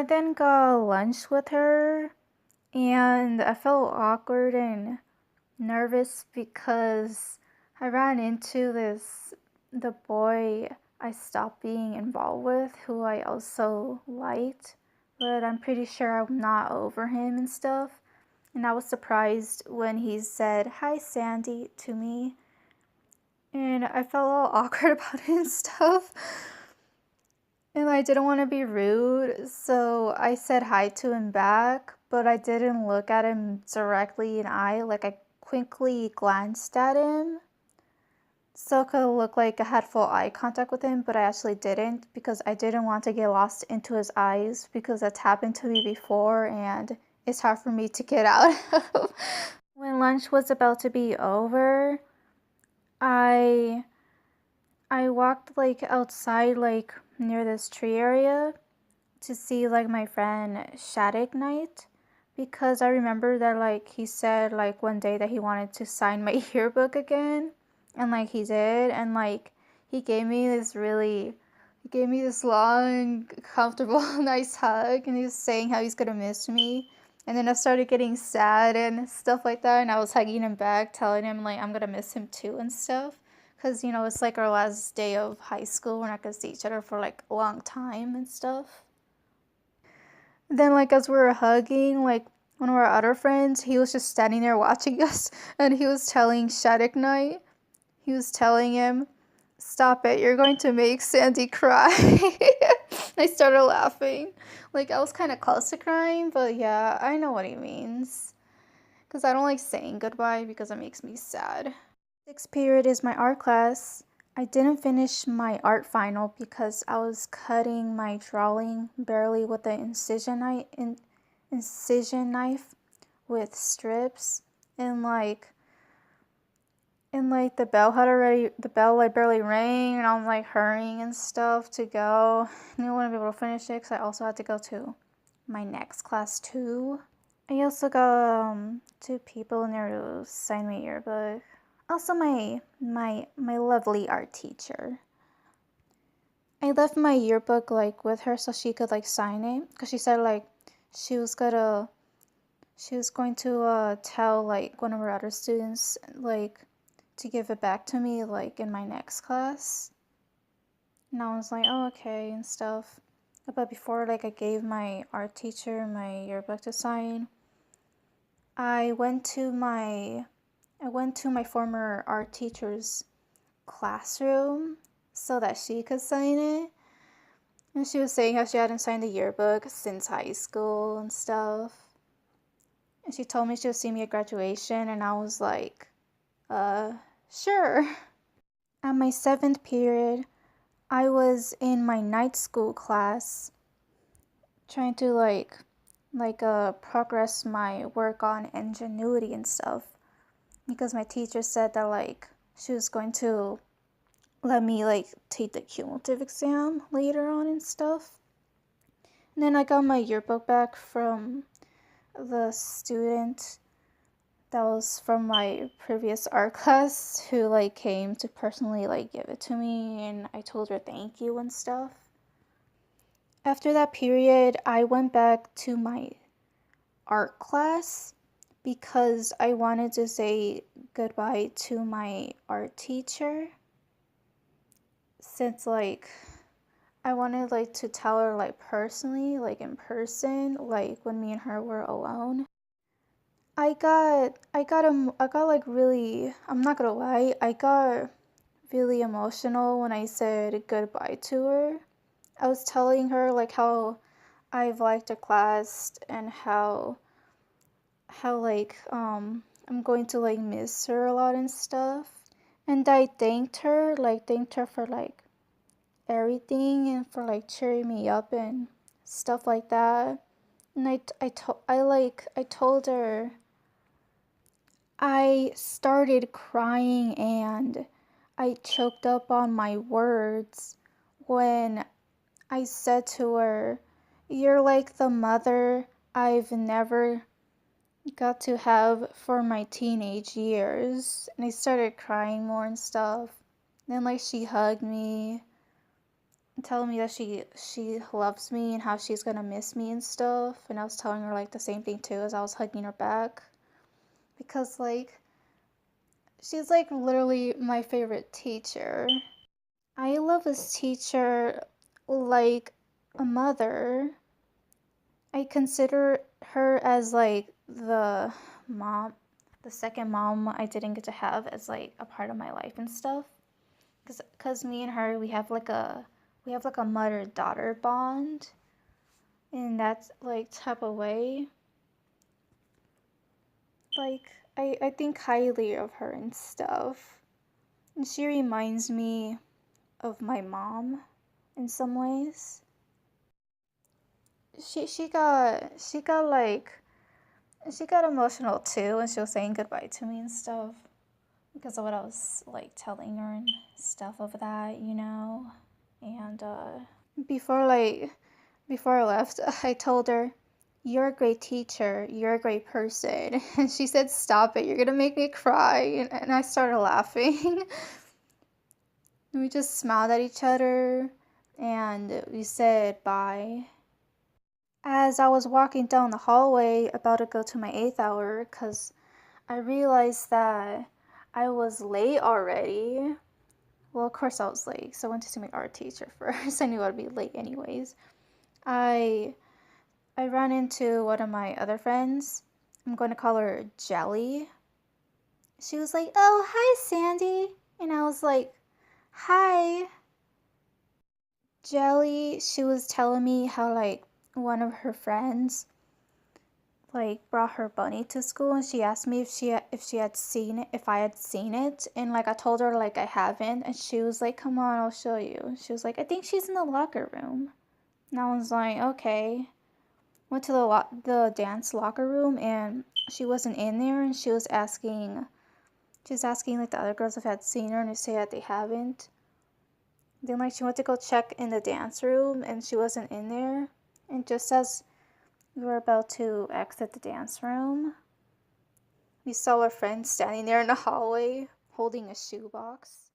then got lunch with her, and I felt awkward and nervous because I ran into the boy I stopped being involved with, who I also liked, but I'm pretty sure I'm not over him and stuff. And I was surprised when he said, "Hi, Sandy," to me. And I felt a little awkward about it and stuff. And I didn't want to be rude, so I said hi to him back, but I didn't look at him directly in the eye. Like, I quickly glanced at him, so it could look like I had full eye contact with him, but I actually didn't because I didn't want to get lost into his eyes because that's happened to me before and it's hard for me to get out of. When lunch was about to be over, I I walked like outside, like near this tree area to see like my friend Shattuck Knight, because I remember that like he said like one day that he wanted to sign my yearbook again, and like he did, and like he gave me this long, comfortable, nice hug, and he was saying how he's gonna miss me. And then I started getting sad and stuff like that, and I was hugging him back, telling him like I'm gonna miss him too and stuff. Cause it's like our last day of high school. We're not gonna see each other for like a long time and stuff. Then, like, as we were hugging, like, one of our other friends, he was just standing there watching us, and he was telling Shattuck Knight, he was telling him, "Stop it, you're going to make Sandy cry." I started laughing. Like, I was kind of close to crying, but yeah, I know what he means. Because I don't like saying goodbye because it makes me sad. Sixth period is my art class. I didn't finish my art final because I was cutting my drawing barely with the incision knife with strips, and the bell like barely rang, and I'm like hurrying and stuff to go. I didn't want to be able to finish it because I also had to go to my next class too. I also got two people in there to sign my yearbook. Also my lovely art teacher. I left my yearbook like with her so she could like sign it, because she said like she was gonna she was going to tell like one of her other students like to give it back to me like in my next class. And I was like, "Oh, okay," and stuff. But before like I gave my art teacher my yearbook to sign, I went to my former art teacher's classroom so that she could sign it. And she was saying how she hadn't signed the yearbook since high school and stuff. And she told me she would see me at graduation, and I was like, sure. At my seventh period, I was in my night school class trying to progress my work on ingenuity and stuff, because my teacher said that like she was going to let me like take the cumulative exam later on and stuff. And then I got my yearbook back from the student that was from my previous art class, who like came to personally like give it to me, and I told her thank you and stuff. After that period, I went back to my art class because I wanted to say goodbye to my art teacher, since like I wanted like to tell her like personally, like in person, like when me and her were alone. I got like really, I'm not gonna lie, I got really emotional when I said goodbye to her. I was telling her like how I've liked her class, and how like I'm going to like miss her a lot and stuff. And I thanked her for like everything, and for like cheering me up and stuff like that. And I told her I started crying, and I choked up on my words when I said to her, "You're like the mother I've never got to have for my teenage years." And I started crying more and stuff. Then like she hugged me, telling me that she loves me and how she's gonna miss me and stuff. And I was telling her like the same thing too as I was hugging her back. Because like she's like literally my favorite teacher. I love this teacher like a mother. I consider her as like mom, the second mom I didn't get to have as like a part of my life and stuff. Cause me and her we have like a mother daughter bond in that like type of way. Like I think highly of her and stuff. And she reminds me of my mom in some ways. She got like she got emotional too when she was saying goodbye to me and stuff because of what I was like telling her and stuff of that, you know. And before like before I left, I told her, "You're a great teacher. You're a great person." And she said, "Stop it. You're gonna make me cry." And I started laughing. And we just smiled at each other and we said bye. As I was walking down the hallway, about to go to my eighth hour, because I realized that I was late already. Well, of course I was late, so I went to see my art teacher first. I knew I'd be late anyways. I I ran into one of my other friends. I'm going to call her Jelly. She was like, "Oh, hi, Sandy." And I was like, "Hi." Jelly, she was telling me how like one of her friends like brought her bunny to school and she asked me if she had seen it, if I had seen it, and like I told her like I haven't, and she was like, "Come on, I'll show you." She was like, "I think she's in the locker room." And I was like, "Okay." Went to the dance locker room and she wasn't in there, and she was asking like the other girls if I had seen her, and they say that they haven't. Then like she went to go check in the dance room and she wasn't in there, and just as we were about to exit the dance room, we saw our friend standing there in the hallway holding a shoebox.